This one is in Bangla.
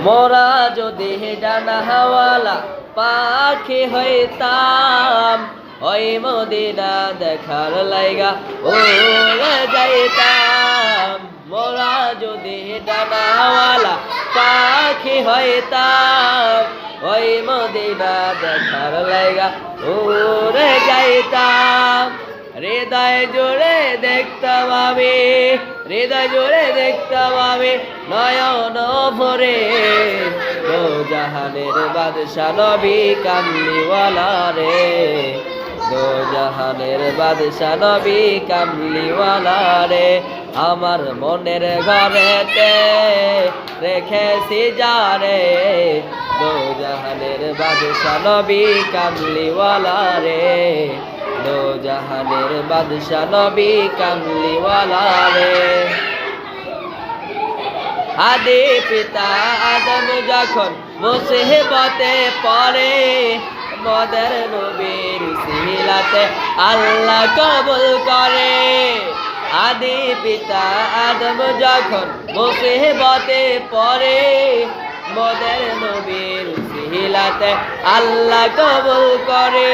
মোরা যদি ডানা হাওয়ালা পাখি হইতাম, ওই মদিনা দেখার লাইগা উড়ে যাইতাম। মোরা যদি ডানা হাওয়ালা পাখি হইতাম, ওই মদিনা দেখার লাইগা উড়ে যাইতাম। হৃদয় জুড়ে দেখতাম আমি, হৃদয় জুড়ে দেখতাম আমি নয়ন ভরে, দো জাহানের বাদশা নবী কামলিওয়ালা রে, দো জাহানের বাদশা নবী কামলিওয়ালা রে। আমার মনের ঘরেতে রেখেছি যারে, দো জাহানের বাদশা নবী কামলিওয়ালা রে, দো জাহানের বাদশা নবী কামলিওয়ালা রে। আদি পিতা আদম যখন মুসিবতে পড়ে, মদের নবীর সিলাতে আল্লাহ কবুল করে। আদি পিতা আদম যখন মুসিবতে পড়ে, মদের নবীর সিলাতে আল্লাহ কবুল করে।